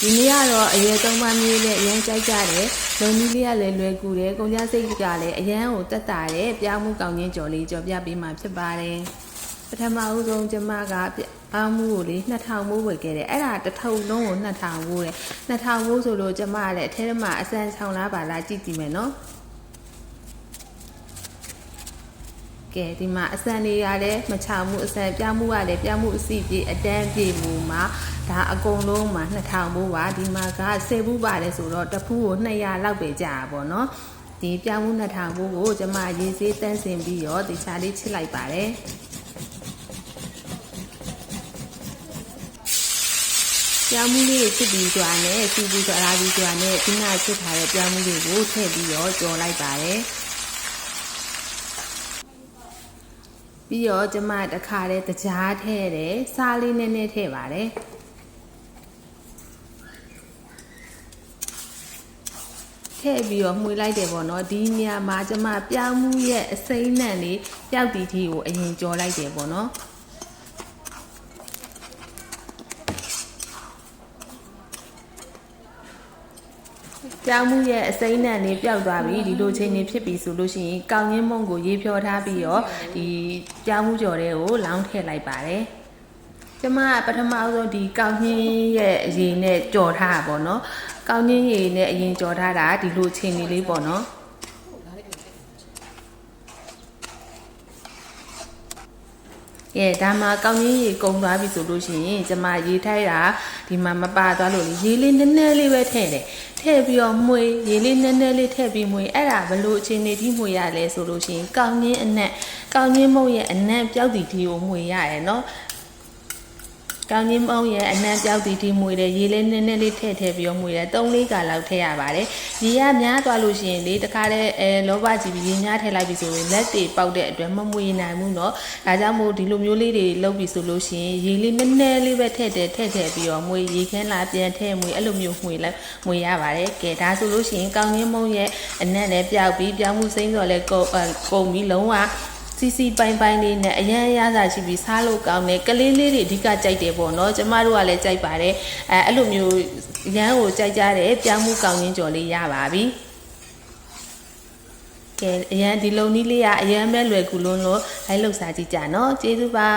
ဒီနေ့ကတော့အရွယ်သုံးပါးမျိုးနဲ့အရန်ကြိုက်ကြတယ်လုံနီးလေးကလည်းလွယ်ကူတယ်ကုန်ကြစိတ်ကလည်းအရန်ကိုတက်တာတယ်ပြောင်းမှုကောင်းချင်းကြော်လေးကြော်ပြပေးမှာဖြစ်ပါတယ်ပထမဦးဆုံးကျမကပေါင်းမှုကိုလေ2000မိုးဝယ်ခဲ့တယ်အဲ့ဒါတစ်ထုပ်လုံးကို2000မိုးတယ်2000မိုးဆိုလို့ကျမကလည်းအထဲမှာအစမ်း6လားပါလားကြည့်ကြည့်မယ်နော်ကဲဒီမှာအစံတွေရလည်းမချမှုအစံပြောင်းမှုကလည်းပြောင်းမှုအစီပြေအတန်းပြေမှုမှာဒါအကုန်လုံးမှာ2000ဘူးပါဒီမှာက10ဘူးပါတယ်ဆိုတော့တစ်ဖူးကို200လောက်ပဲကြာပါဘောနော်ဒီပြောင်းမှု2000ဘူးကိုကျွန်မရေးစေးတန်းစင်ပြီးတော့ဒီချာလေးချစ်လိုက်ပါတယ်ပြောင်းမှုလေးချစ်ပြီးကြွားနဲ့စီပြီးကြွားလာပြီးကြွားနဲ့ဒီနာချစ်ထားတဲ့ပြောင်းမှုတွေကိုထည့်ပြီးတော့ကြော်လိုက်ပါတယ်ပြီးတော့ကျမတခါတည်းတကြားထည့်တယ်စားလေးနည်းနည်းထည့်ပါတယ်ထည့်ပြီးတော့မှွေလိုက်တယ်ပေါ့နော်ဒီနေရာမှာကျမပြောင်းမှုရဲ့အစိမ့်နှံလေးပျောက်တီတီကိုအရင်ကြော်လိုက်တယ်ပေါ့နော်ပြောင်းမှုရဲ့အစိမ့်နှံလေးပျောက်သွားပြီဒီလိုချိန်နေဖြစ်ပြီဆိုလို့ရှိရင်ကောင်းရင်းမုံကိုရေးဖြောထားပြီးတော့ဒီပြောင်းမှုကြော်တဲ့ကိုလောင်းထည့်လိုက်ပါတယ်ကျမပထမဆုံးဒီကောင်းရင်းရဲ့အရင်နဲ့ကြော်ထားတာပေါ့နော်ကောင်းရင်းရေနဲ့အရင်ကြော်ထားတာဒီလိုချိန်နေလေးပေါ့နော်ဒါမှကောင်းရင်းရေကုန်သွားပြီဆိုလို့ရှိရင်ကျမရေးထိုက်တာဒီမှာမပါသွားလို့ရေးလေးနည်းနည်းလေးပဲထည့်တယ်ထည့်ပြီးတော့မှွေရေးလေးနည်းနည်းလေးထည့်ပြီးမှွေအဲ့ဒါဘလို့အချိန်နေပြီးမှွေရလဲဆိုလို့ရှိရင်ကောင်းရင်းအနက်ကောင်းရင်းမုံရဲ့အနက်ပျောက်တီတီကိုမှွေရတယ်နော်ကောင်းရင်းမုံရဲ့အနက်ပျောက်တီတီမှွေတယ်ရေးလေးနည်းနည်းလေးထည့်ပြီးတော့မှွေတယ်3-4 ခါလောက်ထည့်ရပါတယ်ရေရများသွားလို့ရှိရင်လေတခါတည်းလောဘကြည့်ပြီးရေများထည့်လိုက်ပြီဆိုရင်လက်တွေပေါက်တဲ့အတွက်မမှွေနိုင်ဘူးเนาะဒါကြောင့်မို့ဒီလိုမျိုးလေးတွေလုပ်ပြီးဆိုလို့ရှိရင်ရေလေးနည်းနည်းလေးပဲထည့်ပြီးတော့မှွေရေခင်းလာပြန်ထည့်မှွေအဲ့လိုမျိုးမှွေလိုက်မှွေရပါတယ်ကဲဒါဆိုလို့ရှိရင်ကောင်းရင်းမုံရဲ့အနက်လည်းပျောက်ပြီးပြောင်းမှုစိမ့်စော်လည်းကုန်ပြီးလုံးဝစီပိုင်းလေးနဲ့အရန်ရစာရှိပြီးစားလို့ကောင်းတယ်ကလေးလေးတွေအဓိကကြိုက်တယ်ပေါ့နော်ကျမတို့ကလည်းကြိုက်ပါတယ်အဲ့လိုမျိုးရန်ကိုကြိုက်ကြတယ်ပြောင်းမှုကောင်းရင်းကြော်လေးရပါပြီကဲအရန်ဒီလုံနီးလေးကအရန်ပဲလွယ်ကူလုံးလို့လိုက်လှုပ်စားကြည့်ကြနော်ကျေးဇူးပါ